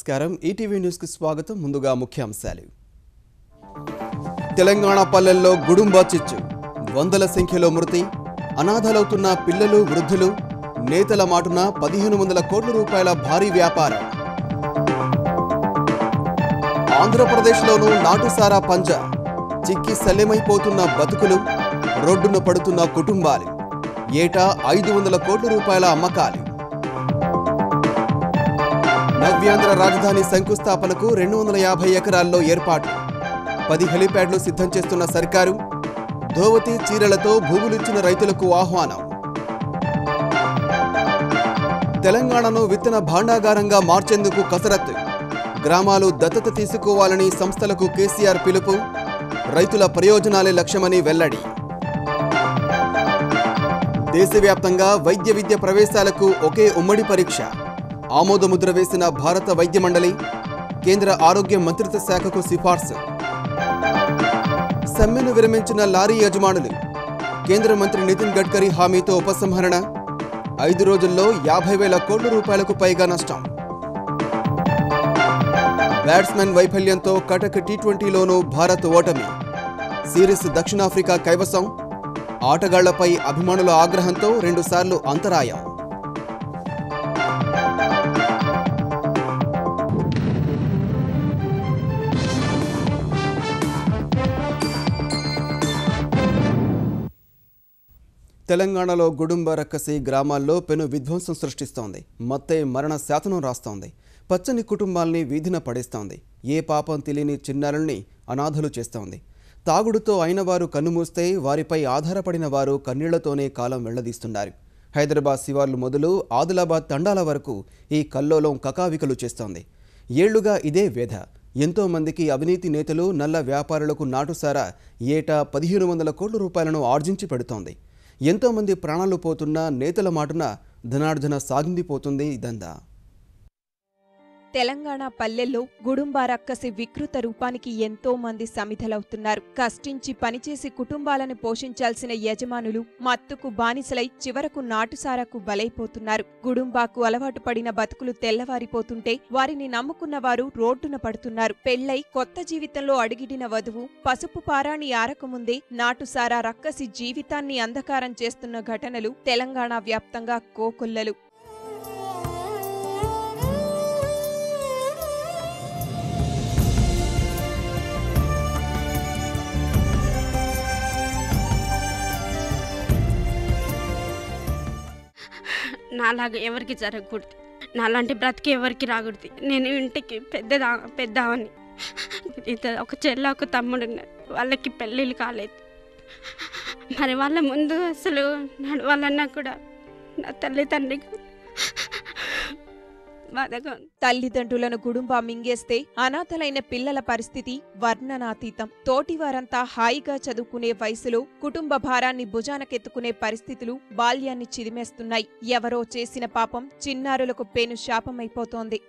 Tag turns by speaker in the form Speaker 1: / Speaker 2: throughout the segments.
Speaker 1: నమస్కారం ETV news కి స్వాగతం ముందుగా ముఖ్యాంశాలు తెలంగాణ పల్లెల్లో గుడుంబా చిచ్చు వందల సంఖ్యలో మృతి అనాథలవుతున్న పిల్లలు వృద్ధులు నేతల మాటున 1500 కోట్ల రూపాయల భారీ వ్యాపారం ఆంధ్రప్రదేశ్లోనూ నాటుసారా పంజా చిక్కి సల్లెమైపోతున్న బతుకులు రోడ్డున పడుతున్న కుటుంబాలు ఏటా 500 కోట్ల రూపాయల అమ్మకాలు నవ్యాంధ్ర రాజధాని శంకుస్థాపనకు 250 ఎకరాల్లో ఏర్పాటు 10 హెలిప్యాడ్లు సిద్ధం చేస్తున్న సర్కారు ధోవతి చీరలతో భూములిచ్చిన రైతులకు ఆహ్వానం తెలంగాణను విత్తన భాండాగారంగా మార్చేందుకు కసరత్తు గ్రామాలు దత్తత తీసుకోవాలని సంస్థలకు కేసీఆర్ పిలుపు రైతుల ప్రయోజనాలే లక్ష్యమని వెల్లడి దేశవ్యాప్తంగా వైద్య విద్య ప్రవేశాలకు ఒకే ఉమ్మడి పరీక్ష ఆమోదముద్ర వేసిన భారత వైద్య మండలి కేంద్ర ఆరోగ్య మంత్రిత్వ శాఖకు సిఫార్సు సమ్మెను విరమించిన లారీ యజమానులు కేంద్ర మంత్రి నితిన్ గడ్కరీ హామీతో ఉపసంహరణ 5 రోజుల్లో 50,000 కోట్ల రూపాయలకు పైగా నష్టం బ్యాట్స్మెన్ వైఫల్యంతో కటక్ టీ20లోనూ భారత్ ఓటమి సిరీస్ దక్షిణాఫ్రికా కైవసం ఆటగాళ్లపై అభిమానుల ఆగ్రహంతో 2 సార్లు అంతరాయం తెలంగాణలో గుడుంబ రక్కసి గ్రామాల్లో పెను విధ్వంసం సృష్టిస్తోంది మత్తే మరణ శాసనం రాస్తోంది పచ్చని కుటుంబాల్ని వీధిన పడేస్తోంది ఏ పాపం తెలియని చిన్నారుల్ని అనాథలు చేస్తోంది తాగుడుతో అయినవారు కన్నుమూస్తే వారిపై ఆధారపడిన వారు కన్నీళ్లతోనే కాలం వెళ్లదీస్తున్నారు హైదరాబాద్ శివార్లు మొదలు ఆదిలాబాద్ తండాల వరకు ఈ కల్లోలం కకావికలు చేస్తోంది ఏళ్లుగా ఇదే వ్యధ ఎంతో మందికి అవినీతి నేతలు నల్ల వ్యాపారులకు నాటుసారా ఏటా 1500 కోట్ల రూపాయలను ఆర్జించి పెడుతోంది ఎంతోమంది ప్రాణాలు పోతున్న నేతల మాటున ధనార్జన సాగిందిపోతుంది ఇదంతా
Speaker 2: తెలంగాణ పల్లెల్లో గుడుంబా రక్కసి వికృత రూపానికి ఎంతో మంది సమిధలవుతున్నారు కష్టించి పనిచేసి కుటుంబాలను పోషించాల్సిన యజమానులు మత్తుకు బానిసలై చివరకు నాటుసారాకు బలైపోతున్నారు గుడుంబాకు అలవాటు పడిన బతుకులు తెల్లవారిపోతుంటే వారిని నమ్ముకున్న వారు రోడ్డున పడుతున్నారు పెళ్లై కొత్త జీవితంలో అడుగిడిన వధువు పసుపు పారాణి ఆరకముందే నాటుసారా రక్కసి జీవితాన్ని అంధకారం చేస్తున్న ఘటనలు తెలంగాణ వ్యాప్తంగా కోకొల్లలు
Speaker 3: నాలాగా ఎవరికి జరగకూడదు నాలాంటి బ్రతికి ఎవరికి రాకూడదు నేను ఇంటికి పెద్దవని ఒక చెల్ల ఒక తమ్ముడు ఉన్నారు వాళ్ళకి పెళ్ళిళ్ళు కాలేదు మరి వాళ్ళ ముందు అసలు నడవాలన్నా కూడా నా తల్లిదండ్రికి
Speaker 2: తల్లిదండ్రులను గుడుంబా మింగేస్తే అనాథలైన పిల్లల పరిస్థితి వర్ణనాతీతం తోటివారంతా హాయిగా చదువుకునే వయసులో కుటుంబ భారాన్ని భుజానకెత్తుకునే పరిస్థితులు బాల్యాన్ని చిదిమేస్తున్నాయి ఎవరో చేసిన పాపం చిన్నారులకు పేను శాపమైపోతోంది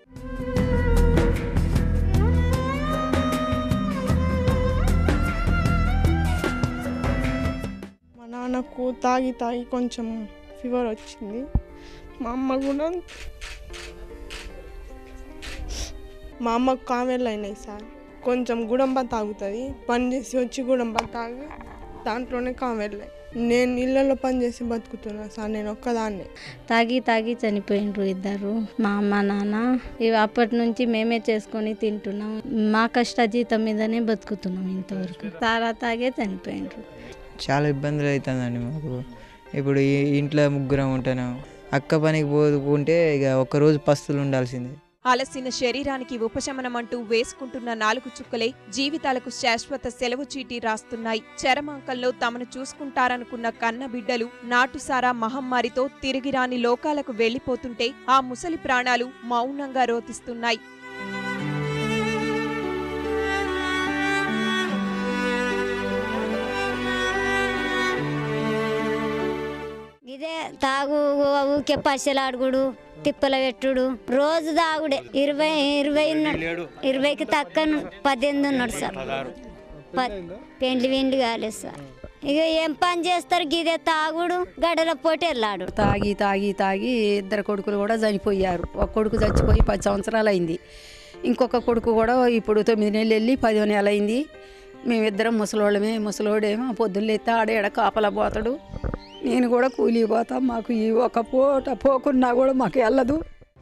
Speaker 4: మా నాన్నకు తాగి కొంచెం ఫీవర్ వచ్చింది మా అమ్మకు కామెర్లు అయినాయి సార్ కొంచెం గుడంబ తాగుతుంది పని చేసి వచ్చి గుడంబ తాగి దాంట్లోనే కామెర్లు నేను ఇళ్ళల్లో పని చేసి బతుకుతున్నా సార్ నేను ఒక్కదాన్నే
Speaker 5: తాగి చనిపోయినరు ఇద్దరు మా అమ్మ నాన్న ఇవి అప్పటి నుంచి మేమే చేసుకొని తింటున్నాం మా కష్టజీతం మీదనే బతుకుతున్నాం ఇంతవరకు తారా తాగే చనిపోయినరు
Speaker 6: చాలా ఇబ్బందులు అవుతుందండి మాకు ఇప్పుడు ఇంట్లో ముగ్గురం ఉంటున్నాం అక్క పనికి పోదుకుంటే ఇక ఒక్కరోజు పస్తులు ఉండాల్సిందే
Speaker 2: అలసిన శరీరానికి ఉపశమనమంటూ వేసుకుంటున్న 4 చుక్కలే జీవితాలకు శాశ్వత సెలవు చీటీ రాస్తున్నాయి చరమాంకంలో తమను చూసుకుంటారనుకున్న కన్నబిడ్డలు నాటుసారా మహమ్మారితో తిరిగిరాని లోకాలకు వెళ్లిపోతుంటే ఆ ముసలి ప్రాణాలు మౌనంగా రోతిస్తున్నాయి
Speaker 5: ఇదే తాగు ఊకే పచ్చలాడుగుడు తిప్పల పెట్టుడు రోజు తాగుడే 20కి తక్కువ 18 ఉన్నాడు సార్ పెండ్లి కాలేదు సార్ ఇక ఏం పని చేస్తారు గిదే తాగుడు గడల పోటీ వెళ్ళాడు
Speaker 7: తాగి ఇద్దరు కొడుకులు కూడా చనిపోయారు ఒక కొడుకు చచ్చిపోయి 10 సంవత్సరాలు అయింది ఇంకొక కొడుకు కూడా ఇప్పుడు 9 నెలలు వెళ్ళి 10వ నెల అయింది. మేమిద్దరం ముసలోళ్ళమే. ముసలోడేమో పొద్దున్నెత్తే ఆడేడ కాపలా పోతాడు, నేను కూడా కూలికి పోతా. మాకు ఈ ఒక పూట పోకున్నా కూడా మాకు వెళ్ళదు.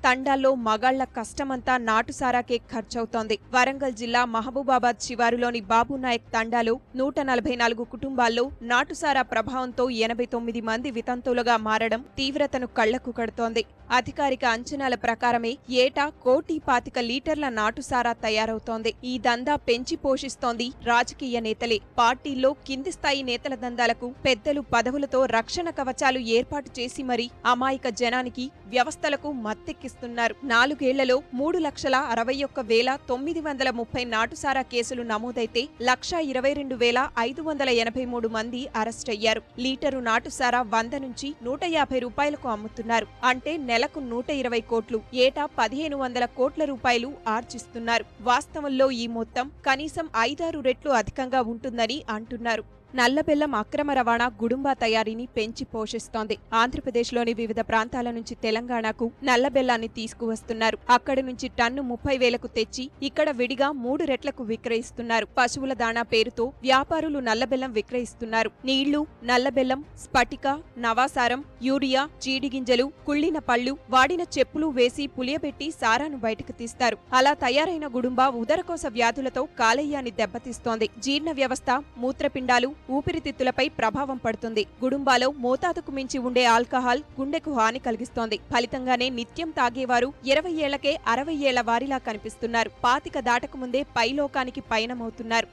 Speaker 2: తండాల్లో మగాళ్ల కష్టమంతా నాటుసారాకే ఖర్చవుతోంది. వరంగల్ జిల్లా మహబూబాబాద్ శివారులోని బాబునాయక్ తండాలో 144 కుటుంబాల్లో నాటుసారా ప్రభావంతో 89 మంది వితంతులుగా మారడం తీవ్రతను కళ్లకు కడుతోంది. అధికారిక అంచనాల ప్రకారమే ఏటా 1,25 లీటర్ల నాటుసారా తయారవుతోంది. ఈ దందా పెంచి పోషిస్తోంది రాజకీయ నేతలే. పార్టీల్లో కింది స్థాయి నేతల దందాలకు పెద్దలు పదవులతో రక్షణ కవచాలు ఏర్పాటు చేసి మరీ అమాయక జనానికి, వ్యవస్థలకు మత్తెక్కిస్తున్నారు. 4 ఏళ్లలో 3,61,930 నాటుసారా కేసులు నమోదైతే 1,22,583 మంది అరెస్టయ్యారు. లీటరు నాటుసారా 100 నుంచి 150 రూపాయలకు అమ్ముతున్నారు. అంటే నెలకు 120 కోట్లు, ఏటా 1,500 కోట్ల రూపాయలు ఆర్జిస్తున్నారు. వాస్తవంలో ఈ మొత్తం కనీసం 5-6 రెట్లు అధికంగా ఉంటుందని అంటున్నారు. నల్లబెల్లం అక్రమ రవాణా గుడుంబా తయారీని పెంచి పోషిస్తోంది. ఆంధ్రప్రదేశ్లోని వివిధ ప్రాంతాల నుంచి తెలంగాణకు నల్లబెల్లాన్ని తీసుకువస్తున్నారు. అక్కడి నుంచి టన్ను 30,000కు తెచ్చి ఇక్కడ విడిగా 3 రెట్లకు విక్రయిస్తున్నారు. పశువుల దాణా పేరుతో వ్యాపారులు నల్లబెల్లం విక్రయిస్తున్నారు. నీళ్లు, నల్లబెల్లం, స్ఫటిక, నవాసారం, యూరియా, జీడిగింజలు, కుళ్ళిన పళ్లు, వాడిన చెప్పులు వేసి పులియబెట్టి సారాను బయటకు తీస్తారు. అలా తయారైన గుడుంబా ఉదరకోశ వ్యాధులతో కాలేయాన్ని దెబ్బతీస్తోంది. జీర్ణ వ్యవస్థ, మూత్రపిండాలు, ఊపిరితిత్తులపై ప్రభావం పడుతుంది. గుడుంబాలో మోతాదుకు మించి ఉండే ఆల్కహాల్ గుండెకు హాని కలిగిస్తోంది. ఫలితంగానే నిత్యం తాగేవారు 20 ఏళ్లకే 60 ఏళ్ల వారిలా కనిపిస్తున్నారు. 25 దాటకముందే పైలోకానికి పయనమవుతున్నారు.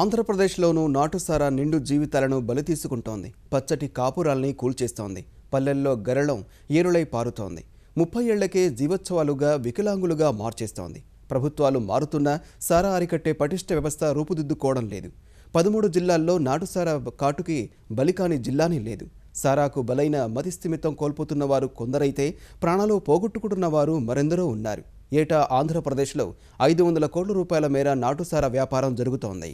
Speaker 1: ఆంధ్రప్రదేశ్లోనూ నాటుసారా నిండు జీవితాలను బలి తీసుకుంటోంది. పచ్చటి కాపురాల్ని కూల్చేస్తోంది. పల్లెల్లో గరళం ఏరులై పారుతోంది. 30 ఏళ్లకే జీవోత్సవాలుగా వికలాంగులుగా మార్చేస్తోంది. ప్రభుత్వాలు మారుతున్నా సారా అరికట్టే పటిష్ట వ్యవస్థ రూపుదిద్దుకోవడం లేదు. 13 జిల్లాల్లో నాటుసారా కాటుకి బలికాని జిల్లానే లేదు. సారాకు బలైన మతిస్థిమితం కోల్పోతున్న వారు కొందరైతే ప్రాణాలు పోగొట్టుకుంటున్న వారు మరెందరో ఉన్నారు. ఏటా ఆంధ్రప్రదేశ్లో 500 కోట్ల రూపాయల మేర నాటుసారా వ్యాపారం జరుగుతోంది.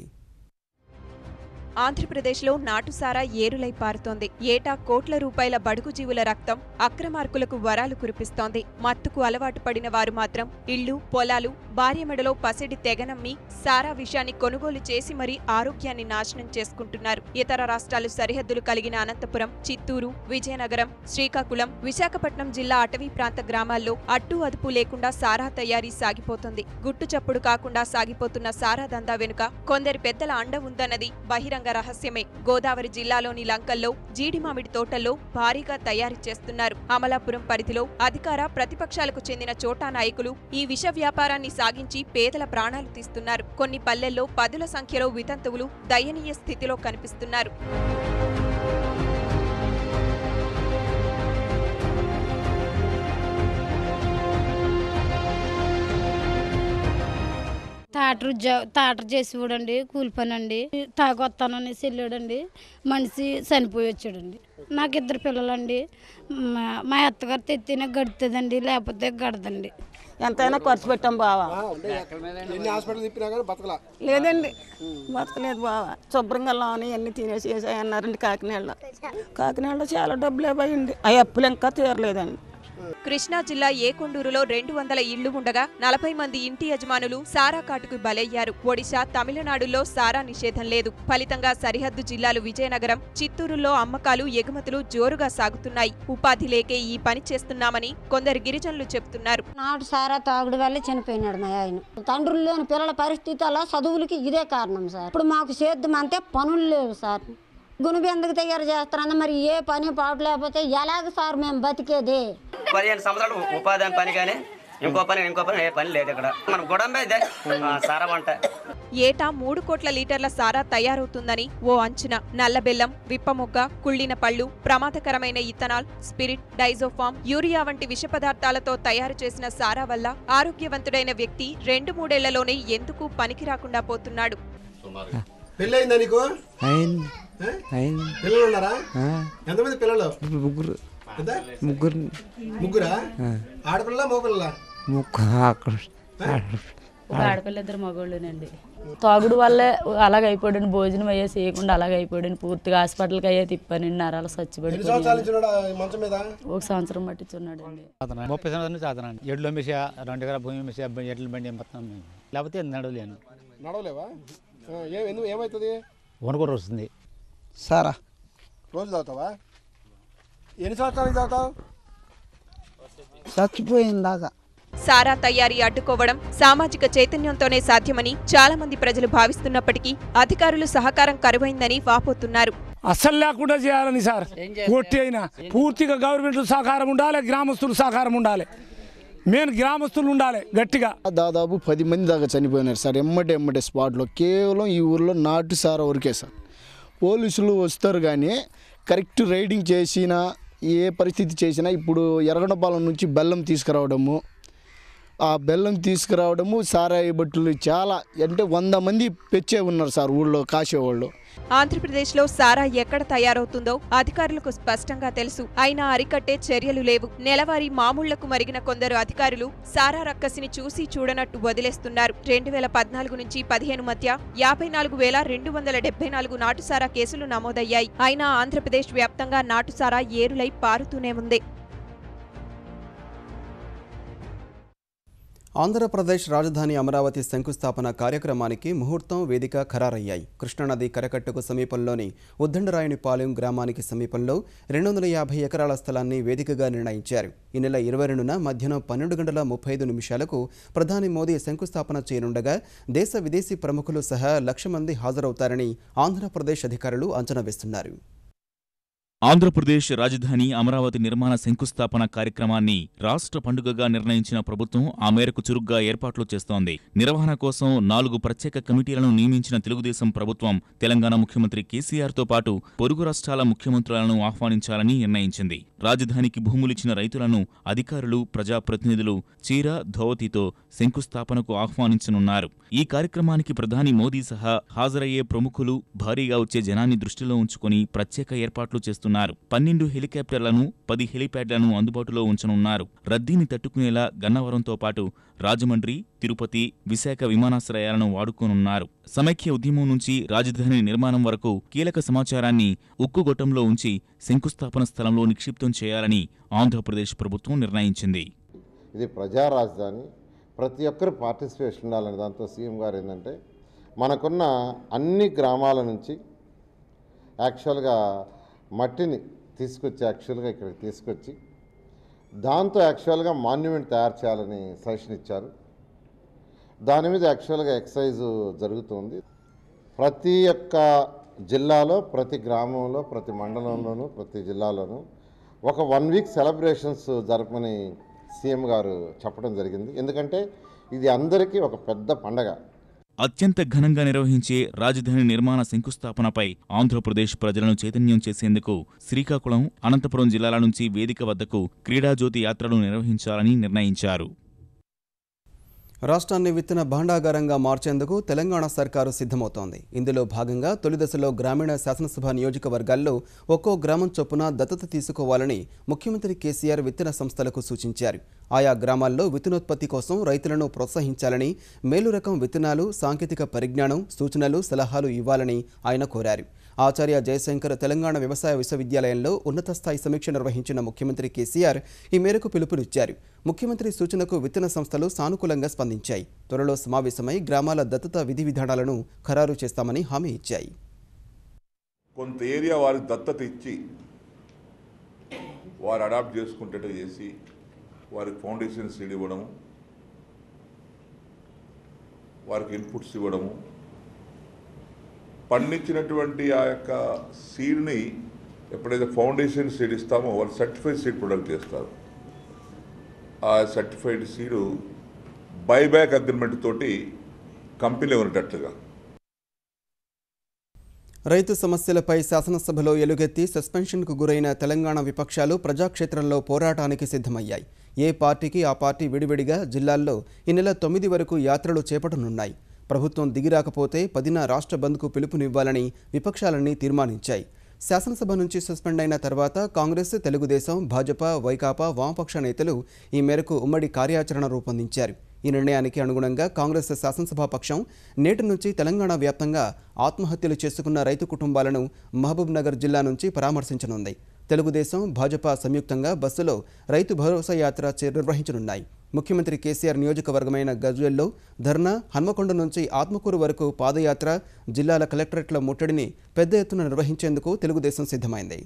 Speaker 2: ఆంధ్రప్రదేశ్లో నాటుసారా ఏరులై పారుతోంది. ఏటా కోట్ల రూపాయల బడుగు జీవుల రక్తం అక్రమార్కులకు వరాలు కురిపిస్తోంది. మత్తుకు అలవాటు పడిన వారు మాత్రం ఇళ్లు, పొలాలు, భార్య మెడలో పసిడి తెగనమ్మి సారా విషయాన్ని కొనుగోలు చేసి మరీ ఆరోగ్యాన్ని నాశనం చేసుకుంటున్నారు. ఇతర రాష్ట్రాలు సరిహద్దులు కలిగిన అనంతపురం, చిత్తూరు, విజయనగరం, శ్రీకాకుళం, విశాఖపట్నం జిల్లా అటవీ ప్రాంత గ్రామాల్లో అడ్డు అదుపు లేకుండా సారా తయారీ సాగిపోతుంది. గుట్టు చప్పుడు కాకుండా సాగిపోతున్న సారా దందా వెనుక కొందరి పెద్దల అండ ఉందన్నది బహిరంగ రహస్యమే. గోదావరి జిల్లాలోని లంకల్లో జీడి మామిడి తోటల్లో భారీగా తయారు చేస్తున్నారు. అమలాపురం పరిధిలో అధికార, ప్రతిపక్షాలకు చెందిన చోటా నాయకులు ఈ విష వ్యాపారాన్ని సాగించి పేదల ప్రాణాలు తీస్తున్నారు. కొన్ని పల్లెల్లో 10ల సంఖ్యలో వితంతువులు దయనీయ స్థితిలో కనిపిస్తున్నారు.
Speaker 5: తాటర్ చేసి చూడండి, కూలి పని అండి. తాగొస్తానని వెళ్ళాడండి, మనిషి చనిపోయి వచ్చాడండి. నాకు 2 పిల్లలండి. మా అత్తగారు తెత్తినే గడుతుందండి, లేకపోతే గడదండి.
Speaker 7: ఎంతైనా ఖర్చు పెట్టాం బావా. లేదండి, బతకలేదు బావా. శుభ్రంగా అని అన్ని తినేసి అన్నారండి. కాకినాడలో చాలా డబ్బులే పోయింది. ఆ అప్పులు ఇంకా తీరలేదండి.
Speaker 2: కృష్ణా జిల్లా ఏకొండూరులో 200 ఇళ్లు ఉండగా 40 మంది ఇంటి యజమానులు సారా కాటుకు బలయ్యారు. ఒడిశా, తమిళనాడులో సారా నిషేధం లేదు. ఫలితంగా సరిహద్దు జిల్లాలు విజయనగరం, చిత్తూరులో అమ్మకాలు, ఎగుమతులు జోరుగా సాగుతున్నాయి. ఉపాధి లేకే ఈ పని చేస్తున్నామని కొందరు గిరిజనులు చెబుతున్నారు.
Speaker 8: నాటు సారా తాగుడు వల్లే చనిపోయినాడు మా ఆయన. తండ్రులు లేని పిల్లల పరిస్థితి అలా చదువులకి ఇదే కారణం సార్. ఇప్పుడు మాకు సేద్యం అంతే పనులు లేవు సార్. గునుబి ఎందుకు తయారు చేస్తారన్న మరి ఏ పని పాటు లేకపోతే ఎలాగ సార్ మేము బతికేది?
Speaker 9: 15 సంవత్సరాలు ఉపాధి పని కానీ ఇంకో పని ఏ పని లేదు ఇక్కడ. మన గుడంబే ఇదే సారా వంట.
Speaker 2: ఏటా 3 కోట్ల లీటర్ల సారా తయారవుతుందని ఓ అంచనా. నల్లబెల్లం, విప్పమొగ్గ, కుళ్ళిన పళ్లు, ప్రమాదకరమైన ఇథనాల్, స్పిరిట్, డైజోఫామ్, యూరియా వంటి విష పదార్థాలతో తయారు చేసిన సారా వల్ల ఆరోగ్యవంతుడైన వ్యక్తి 2-3 ఏళ్లలోనే ఎందుకు పనికి రాకుండా పోతున్నాడు.
Speaker 10: పెళ్ళయిందా నీకు? పిల్లలు ఉన్నారా? ఎంతమంది పిల్లలు?
Speaker 6: ముగ్గురా?
Speaker 10: ఆడపిల్ల, మగపిల్ల?
Speaker 11: ఒక ఆడపిల్ల 2 మగవాళ్ళునండి. తాగుడు వల్లే అలాగ అయిపోయాడు, భోజనం అయ్యే చేయకుండా అలాగ అయిపోయాడు. పూర్తిగా హాస్పిటల్కి అయ్యే తిప్పానండి, నరాలు చచ్చిపడి. 1 సంవత్సరం పట్టించున్నాడు అండి.
Speaker 12: 30 సంవత్సరాల నుంచి అతనండి. ఎడ్లు మెసి 2 ఎకరాల భూమి మెసి ఎడ్ల బండి మొత్తం, లేకపోతే నడవలేను.
Speaker 10: నడవలేవా? ఏమవుతుంది?
Speaker 12: వణుకూర వస్తుంది.
Speaker 10: సారా రోజు తాగుతావా? ఎన్ని సంవత్సరాలు తాగుతావు?
Speaker 7: చచ్చిపోయిందాకా.
Speaker 2: సారా తయారీ అడ్డుకోవడం సామాజిక చైతన్యంతోనే సాధ్యమని చాలా మంది ప్రజలు భావిస్తున్నప్పటికీ అధికారులు సహకారం కరువైందని వాపోతున్నారు.
Speaker 13: అస్సలు లేకుండా చేయాలని సార్, కొట్టి అయినా పూర్తిగా గవర్నమెంట్ సహకారం ఉండాలి, గ్రామస్తులు సహకారం ఉండాలి, మెయిన్ గ్రామస్తులు ఉండాలి గట్టిగా.
Speaker 14: దాదాపు 10 మంది దాకా చనిపోయినారు సార్ ఎమ్మటే స్పాట్లో. కేవలం ఈ ఊర్లో నాటు సారా వరకే సార్. పోలీసులు వస్తారు కానీ కరెక్ట్ రైడింగ్ చేసినా ఏ పరిస్థితి చేసినా, ఇప్పుడు ఎర్రగొండపాలెం నుంచి బెల్లం తీసుకురావడము, ఆ బెల్లం తీసుకురావడము, సారాయి బట్టలు చాలా అంటే 100 మంది పెచ్చే ఉన్నారు సార్ ఊళ్ళో కాసేవాళ్ళు.
Speaker 2: ఆంధ్రప్రదేశ్లో సారా ఎక్కడ తయారవుతుందో అధికారులకు స్పష్టంగా తెలుసు. అయినా అరికట్టే చర్యలు లేవు. నెలవారీ మామూళ్లకు మరిగిన కొందరు అధికారులు సారా రక్కసిని చూసి చూడనట్టు వదిలేస్తున్నారు. 2014 నుంచి 15 మధ్య 54,274 నాటుసారా కేసులు నమోదయ్యాయి. అయినా ఆంధ్రప్రదేశ్ వ్యాప్తంగా నాటుసారా ఏరులై పారుతూనే ఉంది.
Speaker 1: ఆంధ్రప్రదేశ్ రాజధాని అమరావతి శంకుస్థాపన కార్యక్రమానికి ముహూర్తం, వేదిక ఖరారయ్యాయి. కృష్ణానది కరకట్టుకు సమీపంలోని ఉద్దండరాయునిపాలెం గ్రామానికి సమీపంలో 250 ఎకరాల స్థలాన్ని వేదికగా నిర్ణయించారు. ఈ నెల 22న మధ్యాహ్నం 12:35 ప్రధాని మోదీ శంకుస్థాపన చేయనుండగా దేశ విదేశీ ప్రముఖులు సహా 1,00,000 మంది హాజరవుతారని ఆంధ్రప్రదేశ్ అధికారులు అంచనా వేస్తున్నారు.
Speaker 15: ఆంధ్రప్రదేశ్ రాజధాని అమరావతి నిర్మాణ శంకుస్థాపన కార్యక్రమాన్ని రాష్ట్ర పండుగగా నిర్ణయించిన ప్రభుత్వం ఆ మేరకు చురుగ్గా ఏర్పాట్లు చేస్తోంది. నిర్వహణ కోసం 4 ప్రత్యేక కమిటీలను నియమించిన తెలుగుదేశం ప్రభుత్వం తెలంగాణ ముఖ్యమంత్రి కేసీఆర్తో పాటు పొరుగు రాష్ట్రాల ముఖ్యమంత్రులను ఆహ్వానించాలని నిర్ణయించింది. రాజధానికి భూములిచ్చిన రైతులను అధికారులు, ప్రజాప్రతినిధులు చీర, ధోవతితో శంకుస్థాపనకు ఆహ్వానించనున్నారు. ఈ కార్యక్రమానికి ప్రధాని మోదీ సహా హాజరయ్యే ప్రముఖులు, భారీగా వచ్చే జనాన్ని దృష్టిలో ఉంచుకుని ప్రత్యేక ఏర్పాట్లు చేస్తున్నారు. 12 హెలికాప్టర్లను, 10 హెలిప్యాడ్లను అందుబాటులో ఉంచనున్నారు. రద్దీని తట్టుకునేలా గన్నవరంతో పాటు రాజమండ్రి, తిరుపతి, విశాఖ విమానాశ్రయాలను వాడుకోనున్నారు. సమైక్య ఉద్యమం నుంచి రాజధాని నిర్మాణం వరకు కీలక సమాచారాన్ని ఉక్కుగొట్టంలో ఉంచి శంకుస్థాపన స్థలంలో నిక్షిప్తం చేయాలని ఆంధ్రప్రదేశ్ ప్రభుత్వం నిర్ణయించింది.
Speaker 16: ఇది ప్రజా రాజధాని, ప్రతి ఒక్కరు పార్టిసిపేషన్ ఉండాలని దాంతో సీఎం గారు ఏంటంటే మనకున్న అన్ని గ్రామాల నుంచి యాక్చువల్గా మట్టిని తీసుకొచ్చి ఇక్కడికి తీసుకొచ్చి దాంతో యాక్చువల్గా మాన్యుమెంట్ తయారు చేయాలని సజెషన్ ఇచ్చారు. దాని మీద యాక్చువల్గా ఎక్సర్సైజ్ జరుగుతుంది. ప్రతి ఒక్క జిల్లాలో, ప్రతి గ్రామంలో, ప్రతి మండలంలోనూ, ప్రతి జిల్లాలోనూ ఒక 1 వీక్ సెలబ్రేషన్స్ జరపమని సీఎం గారు చెప్పడం జరిగింది. ఎందుకంటే ఇది అందరికీ ఒక పెద్ద పండగ.
Speaker 15: అత్యంత ఘనంగా నిర్వహించే రాజధాని నిర్మాణ శంకుస్థాపనపై ఆంధ్రప్రదేశ్ ప్రజలను చైతన్యం చేసేందుకు శ్రీకాకుళం, అనంతపురం జిల్లాల నుంచి వేదిక వద్దకు క్రీడాజ్యోతి యాత్రలు నిర్వహించాలని నిర్ణయించారు.
Speaker 1: రాష్ట్రాన్ని విత్తన భాండాగారంగా మార్చేందుకు తెలంగాణ సర్కారు సిద్ధమవుతోంది. ఇందులో భాగంగా తొలి దశలో గ్రామీణ శాసనసభ నియోజకవర్గాల్లో ఒక్కో గ్రామం చొప్పున దత్తత తీసుకోవాలని ముఖ్యమంత్రి కేసీఆర్ విత్తన సంస్థలకు సూచించారు. ఆయా గ్రామాల్లో విత్తనోత్పత్తి కోసం రైతులను ప్రోత్సహించాలని, మేలు రకం విత్తనాలు, సాంకేతిక పరిజ్ఞానం, సూచనలు, సలహాలు ఇవ్వాలని ఆయన కోరారు. ఆచార్య జయశంకర్ తెలంగాణ వ్యవసాయ విశ్వవిద్యాలయంలో ఉన్నత స్థాయి సమీక్ష నిర్వహించిన ముఖ్యమంత్రి కేసీఆర్ ఈ మేరకు పిలుపునిచ్చారు. ముఖ్యమంత్రి సూచనకు విత్తన సంస్థలు సానుకూలంగా స్పందించాయి. త్వరలో సమావేశమై గ్రామాల దత్తత విధి విధానాలను ఖరారు చేస్తామని హామీ ఇచ్చాయి.
Speaker 17: కొంత ఏరియా వారికి దత్తత ఇచ్చి వారు అడాప్ట్ చేసుకుంటట్టు చేసి వారికి ఫౌండేషన్ సీడ్ ఇవ్వడము, వారికి ఇన్పుట్స్ ఇవ్వడము, పండించినటువంటి ఆ యొక్క సీడ్ని ఎప్పుడైతే ఫౌండేషన్ సీడ్ ఇస్తామో వాళ్ళు సర్టిఫైడ్ సీడ్ ప్రొడక్ట్ చేస్తారు. ఆ సర్టిఫైడ్ సీడు బైబ్యాక్ అగ్రిమెంట్ తోటి కంపెనీ ఉన్నట్టుగా.
Speaker 1: రైతు సమస్యలపై శాసనసభలో ఎలుగెత్తి సస్పెన్షన్కు గురైన తెలంగాణ విపక్షాలు ప్రజాక్షేత్రంలో పోరాటానికి సిద్ధమయ్యాయి. ఏ పార్టీకి ఆ పార్టీ విడివిడిగా జిల్లాల్లో ఈ నెల 9 వరకు యాత్రలు చేపట్టనున్నాయి. ప్రభుత్వం దిగిరాకపోతే 10న రాష్ట్ర బంద్కు పిలుపునివ్వాలని విపక్షాలన్నీ తీర్మానించాయి. శాసనసభ నుంచి సస్పెండ్ అయిన తర్వాత కాంగ్రెస్, తెలుగుదేశం, భాజపా, వైకాపా, వామపక్ష నేతలు ఈ మేరకు ఉమ్మడి కార్యాచరణ రూపొందించారు. ఈ నిర్ణయానికి అనుగుణంగా కాంగ్రెస్ శాసనసభాపక్షం నేటి నుంచి తెలంగాణ వ్యాప్తంగా ఆత్మహత్యలు చేసుకున్న రైతు కుటుంబాలను మహబూబ్ నగర్ జిల్లా నుంచి పరామర్శించనుంది. తెలుగుదేశం, భాజపా సంయుక్తంగా బస్సులో రైతు భరోసా యాత్ర నిర్వహించనున్నాయి. ముఖ్యమంత్రి కేసీఆర్ నియోజకవర్గమైన గజ్వేల్లో ధర్నా, హన్మకొండ నుంచి ఆత్మకూరు వరకు పాదయాత్ర, జిల్లాల కలెక్టరేట్ల ముట్టడిని పెద్ద ఎత్తున నిర్వహించేందుకు తెలుగుదేశం సిద్ధమైంది.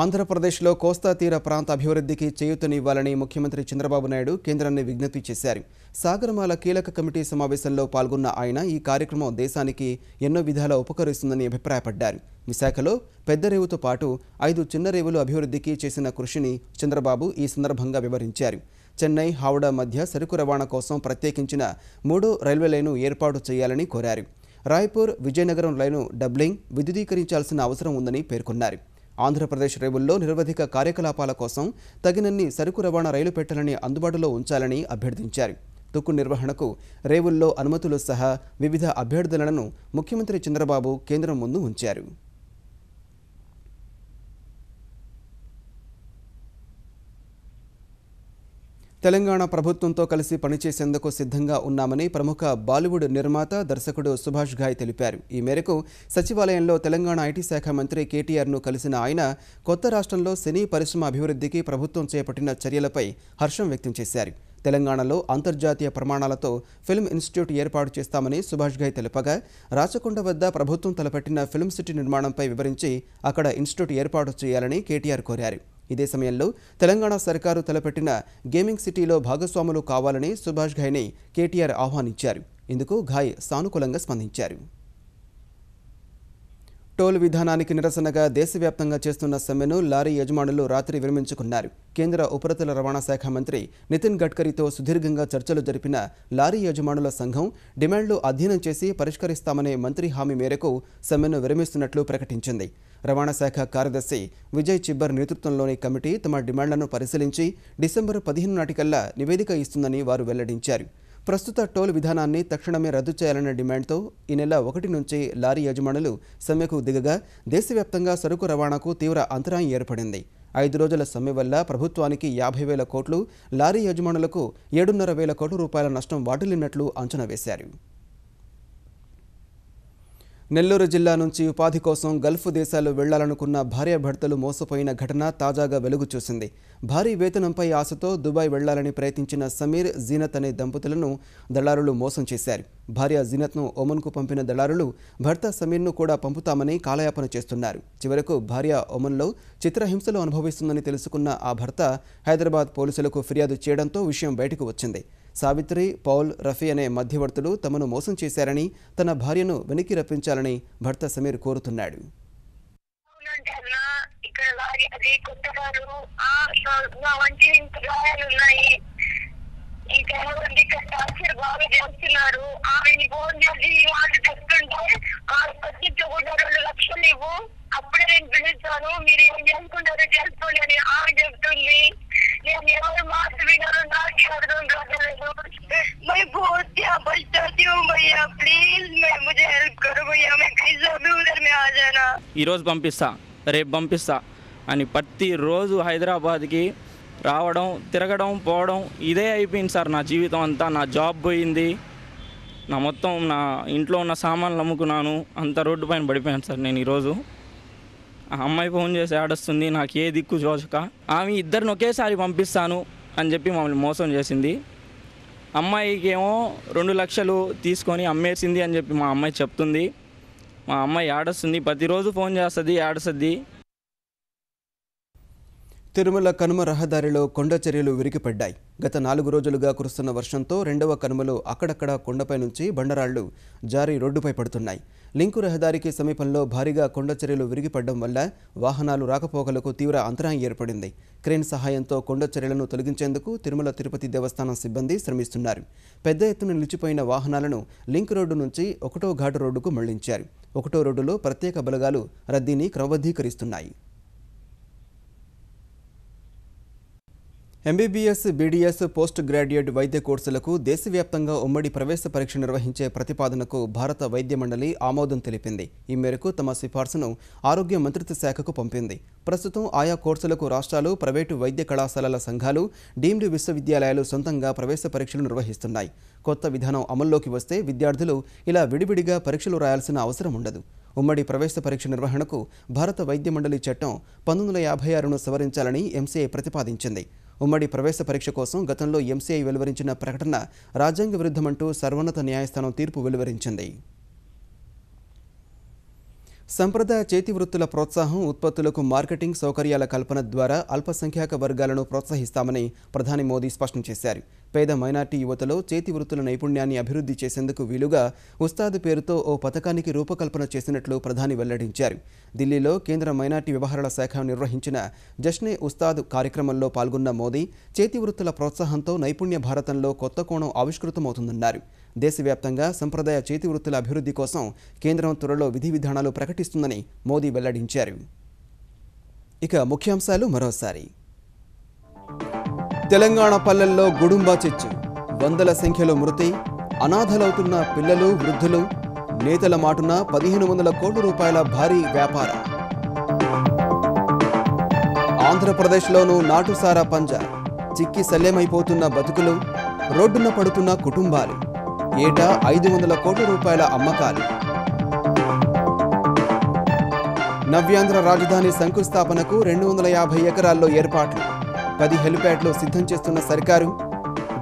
Speaker 1: ఆంధ్రప్రదేశ్లో కోస్తా తీర ప్రాంత అభివృద్ధికి చేయూతనివ్వాలని ముఖ్యమంత్రి చంద్రబాబు నాయుడు కేంద్రాన్ని విజ్ఞప్తి చేశారు. సాగరమాల కీలక కమిటీ సమావేశంలో పాల్గొన్న ఆయన ఈ కార్యక్రమం దేశానికి ఎన్నో విధాలా ఉపకరిస్తుందని అభిప్రాయపడ్డారు. విశాఖలో పెద్ద రేవుతో పాటు 5 చిన్న రేవులు అభివృద్ధికి చేసిన కృషిని చంద్రబాబు ఈ సందర్భంగా వివరించారు. చెన్నై, హావడా మధ్య సరుకు రవాణా కోసం ప్రత్యేకించిన 3వ రైల్వే లైను ఏర్పాటు చేయాలని కోరారు. రాయ్పూర్, విజయనగరం లైను డబ్లింగ్, విద్యుదీకరించాల్సిన అవసరం ఉందని పేర్కొన్నారు. ఆంధ్రప్రదేశ్ రేవుల్లో నిరవధిక కార్యకలాపాల కోసం తగినన్ని సరుకు రవాణా రైలు పెట్టెలని అందుబాటులో ఉంచాలని అభ్యర్థించారు. తుక్కు నిర్వహణకు రేవుల్లో అనుమతులు సహా వివిధ అభ్యర్థనలను ముఖ్యమంత్రి చంద్రబాబు కేంద్రం ముందు ఉంచారు. తెలంగాణ ప్రభుత్వంతో కలిసి పనిచేసేందుకు సిద్ధంగా ఉన్నామని ప్రముఖ బాలీవుడ్ నిర్మాత, దర్శకుడు సుభాష్ ఘాయ్ తెలిపారు. ఈ మేరకు సచివాలయంలో తెలంగాణ ఐటీ శాఖ మంత్రి కేటీఆర్ను కలిసిన ఆయన కొత్త రాష్ట్రంలో సినీ పరిశ్రమ అభివృద్ధికి ప్రభుత్వం చేపట్టిన చర్యలపై హర్షం వ్యక్తం చేశారు. తెలంగాణలో అంతర్జాతీయ ప్రమాణాలతో ఫిల్మ్ ఇన్స్టిట్యూట్ ఏర్పాటు చేస్తామని సుభాష్ ఘాయ్ తెలుపగా, రాచకొండ వద్ద ప్రభుత్వం తలపెట్టిన ఫిల్మ్ సిటీ నిర్మాణంపై వివరించి అక్కడ ఇన్స్టిట్యూట్ ఏర్పాటు చేయాలని కేటీఆర్ కోరారు. ఇదే సమయంలో తెలంగాణ సర్కారు తలపెట్టిన గేమింగ్ సిటీలో భాగస్వాములు కావాలని సుభాష్ ఘాయ్ని కేటీఆర్ ఆహ్వానించారు. ఇందుకు ఘాయ్ సానుకూలంగా స్పందించారు. టోల్ విధానానికి నిరసనగా దేశవ్యాప్తంగా చేస్తున్న సమ్మెను లారీ యజమానులు రాత్రి విరమించుకున్నారు. కేంద్ర ఉపరితల రవాణా శాఖ మంత్రి నితిన్ గడ్కరీతో సుదీర్ఘంగా చర్చలు జరిపిన లారీ యజమానుల సంఘం డిమాండ్లు అధ్యయనం చేసి పరిష్కరిస్తామనే మంత్రి హామీ మేరకు సమ్మెను విరమిస్తున్నట్లు ప్రకటించింది. రవాణా శాఖ కార్యదర్శి విజయ్ చిబ్బర్ నేతృత్వంలోని కమిటీ తమ డిమాండ్లను పరిశీలించి డిసెంబర్ 15 నాటికల్లా నివేదిక ఇస్తుందని వారు వెల్లడించారు. ప్రస్తుత టోల్ విధానాన్ని తక్షణమే రద్దు చేయాలనే డిమాండ్తో ఈ నెల 1 నుంచి లారీ యజమానులు సమ్మెకు దిగగా దేశవ్యాప్తంగా సరుకు రవాణాకు తీవ్ర అంతరాయం ఏర్పడింది. 5 రోజుల సమ్మె వల్ల ప్రభుత్వానికి 50,000 కోట్లు, లారీ యజమానులకు 7,500 కోట్ల రూపాయల నష్టం వాటిల్లినట్లు అంచనా వేశారు. నెల్లూరు జిల్లా నుంచి ఉపాధి కోసం గల్ఫ్ దేశాలు వెళ్లాలనుకున్న భార్యాభర్తలు మోసపోయిన ఘటన తాజాగా వెలుగు చూసింది. భారీ వేతనంపై ఆశతో దుబాయ్ వెళ్లాలని ప్రయత్నించిన సమీర్, జీనత్ అనే దంపతులను దళారులు మోసం చేశారు. భార్య జీనత్ను ఒమన్కు పంపిన దళారులు భర్త సమీర్ను కూడా పంపుతామని కాలయాపన చేస్తున్నారు. చివరకు భార్య ఒమన్లో చిత్రహింసలు అనుభవిస్తుందని తెలుసుకున్న ఆ భర్త హైదరాబాద్ పోలీసులకు ఫిర్యాదు చేయడంతో విషయం బయటకు వచ్చింది. సావిత్రి, పౌల్, రఫీ అనే మధ్యవర్తులు తమను మోసం చేశారని, తన భార్యను వెనక్కి రప్పించాలని భర్త సమీర్ కోరుతున్నాడు.
Speaker 18: బాగా చేస్తున్నారు. ఆమెని ఫోన్ చేసి వాళ్ళు చెప్తుంటే 2 లక్షలు ఇవ్వు, అప్పుడే నేను పిలుస్తాను, మీరు ఏం చేసుకుంటారో చేసుకోండి అని ఆమె చెప్తుంది. నేను ఎవరు మాట వినరు, నాకు అర్థం కాలేదు. मैं बहुत पछताती हूँ भैया, प्लीज मैं मुझे हेल्प करो भैया, मैं कैसे भी उधर में आ जाना.
Speaker 19: ఈరోజు పంపిస్తా, రేపు పంపిస్తా అని ప్రతిరోజు హైదరాబాద్కి రావడం, తిరగడం, పోవడం ఇదే అయిపోయింది సార్. నా జీవితం అంతా, నా జాబ్ పోయింది, నా మొత్తం నా ఇంట్లో ఉన్న సామాన్లు అమ్ముకున్నాను, అంత రోడ్డు పైన పడిపోయాను సార్. నేను ఈరోజు ఆ అమ్మాయి ఫోన్ చేసి ఆడొస్తుంది, నాకు ఏ దిక్కు చూసక ఆమె ఇద్దరిని ఒకేసారి పంపిస్తాను అని చెప్పి మమ్మల్ని మోసం చేసింది. అమ్మాయికి ఏమో 2 లక్షలు తీసుకొని అమ్మేసింది అని చెప్పి మా అమ్మాయి చెప్తుంది. మా అమ్మాయి ఆడొస్తుంది, ప్రతిరోజు ఫోన్ చేస్తుంది, ఆడుస్తుంది.
Speaker 1: తిరుమల కనుమ రహదారిలో కొండ చర్యలు విరిగిపడ్డాయి. గత 4 రోజులుగా కురుస్తున్న వర్షంతో 2వ కనుమలో అక్కడక్కడ కొండపై నుంచి బండరాళ్లు జారి రోడ్డుపై పడుతున్నాయి. లింకు రహదారికి సమీపంలో భారీగా కొండ చర్యలు విరిగిపడడం వల్ల వాహనాలు రాకపోకలకు తీవ్ర అంతరాయం ఏర్పడింది. క్రేన్ సహాయంతో కొండ చర్యలను తొలగించేందుకు తిరుమల తిరుపతి దేవస్థానం సిబ్బంది శ్రమిస్తున్నారు. పెద్ద ఎత్తున నిలిచిపోయిన వాహనాలను లింక్ రోడ్డు నుంచి 1వ ఘాటు రోడ్డుకు మళ్లించారు. 1వ రోడ్డులో ప్రత్యేక బలగాలు రద్దీని క్రమబద్ధీకరిస్తున్నాయి. ఎంబీబీఎస్, బీడీఎస్, పోస్ట్ గ్రాడ్యుయేట్ వైద్య కోర్సులకు దేశవ్యాప్తంగా ఉమ్మడి ప్రవేశ పరీక్ష నిర్వహించే ప్రతిపాదనకు భారత వైద్య మండలి ఆమోదం తెలిపింది. ఈ మేరకు తమ సిఫార్సును ఆరోగ్య మంత్రిత్వ శాఖకు పంపింది. ప్రస్తుతం ఆయా కోర్సులకు రాష్ట్రాలు, ప్రైవేటు వైద్య కళాశాలల సంఘాలు, డీమ్డ్ విశ్వవిద్యాలయాలు సొంతంగా ప్రవేశ పరీక్షలు నిర్వహిస్తున్నాయి. కొత్త విధానం అమల్లోకి వస్తే విద్యార్థులు ఇలా విడివిడిగా పరీక్షలు రాయాల్సిన అవసరం ఉండదు. ఉమ్మడి ప్రవేశ పరీక్ష నిర్వహణకు భారత వైద్య మండలి చట్టం 1956ను సవరించాలని ఎంసీఐ ప్రతిపాదించింది. ఉమ్మడి ప్రవేశ పరీక్ష కోసం గతంలో ఎంసీఐ వెలువరించిన ప్రకటన రాజ్యాంగ విరుద్ధమంటూ సర్వోన్నత న్యాయస్థానం తీర్పు వెలువరించింది. సంప్రదాయ చేతి వృత్తుల ప్రోత్సాహం, ఉత్పత్తులకు మార్కెటింగ్ సౌకర్యాల కల్పన ద్వారా అల్పసంఖ్యాక వర్గాలను ప్రోత్సహిస్తామని ప్రధాని మోదీ స్పష్టం చేశారు. పేద మైనార్టీ యువతలో చేతి వృత్తుల నైపుణ్యాన్ని అభివృద్ధి చేసేందుకు వీలుగా ఉస్తాద్ పేరుతో ఓ పథకానికి రూపకల్పన చేసినట్లు ప్రధాని వెల్లడించారు. ఢిల్లీలో కేంద్ర మైనార్టీ వ్యవహారాల శాఖ నిర్వహించిన జష్నే ఉస్తాద్ కార్యక్రమంలో పాల్గొన్న మోదీ చేతి వృత్తుల ప్రోత్సాహంతో నైపుణ్య భారతంలో కొత్త కోణం ఆవిష్కృతమవుతుందన్నారు. దేశవ్యాప్తంగా సంప్రదాయ చేతి వృత్తుల అభివృద్ధి కోసం కేంద్రం త్వరలో విధి విధానాలు ప్రకటిస్తుందని మోదీ వెల్లడించారు. ఇక ముఖ్యాంశాలు మరోసారి. తెలంగాణ పల్లెల్లో గుడుంబా చిచ్చు, వందల సంఖ్యలో మృతి, అనాథలవుతున్న పిల్లలు, వృద్ధులు, నేతల మాటున 1500 కోట్ల రూపాయల భారీ వ్యాపారం. ఆంధ్రప్రదేశ్లోనూ నాటుసారా పంజా, చిక్కి శల్యమైపోతున్న బతుకులు, రోడ్డున పడుతున్న కుటుంబాలు, ఏటా 500 కోట్ల రూపాయల అమ్మకాలు. నవ్యాంధ్ర రాజధాని శంకుస్థాపనకు 250 ఎకరాల్లో ఏర్పాట్లు, 10 హెలిప్యాడ్లు సిద్ధం చేస్తున్న సర్కారు.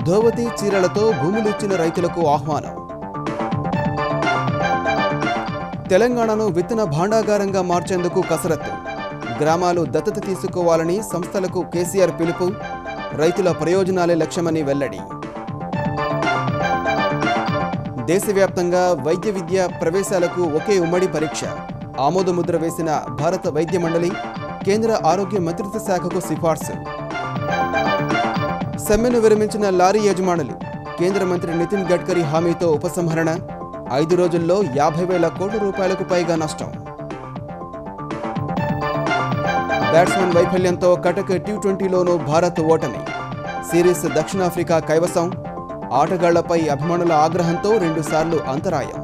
Speaker 1: ధోవతి చీరలతో భూములు ఇచ్చిన రైతులకు ఆహ్వానం. తెలంగాణను విత్తన భాండాగారంగా మార్చేందుకు కసరత్తు, గ్రామాలు దత్తత తీసుకోవాలని సంస్థలకు కేసీఆర్ పిలుపు, రైతుల ప్రయోజనాలే లక్ష్యమని వెల్లడి. దేశవ్యాప్తంగా వైద్య విద్య ప్రవేశాలకు ఒకే ఉమ్మడి పరీక్ష, ఆమోదముద్ర వేసిన భారత వైద్య మండలి, కేంద్ర ఆరోగ్య మంత్రిత్వ శాఖకు సిఫార్సు. సమ్మెను విరమించిన లారీ యజమానులు, కేంద్ర మంత్రి నితిన్ గడ్కరీ హామీతో ఉపసంహరణ, 5 రోజుల్లో 50,000 కోట్ల రూపాయలకు పైగా నష్టం. బ్యాట్స్మెన్ వైఫల్యంతో కటక్ T20లోనూ భారత్ ఓటమి, సిరీస్ దక్షిణాఫ్రికా కైవసం. ఆటగాళ్లపై అభిమానుల ఆగ్రహంతో 2 సార్లు అంతరాయం.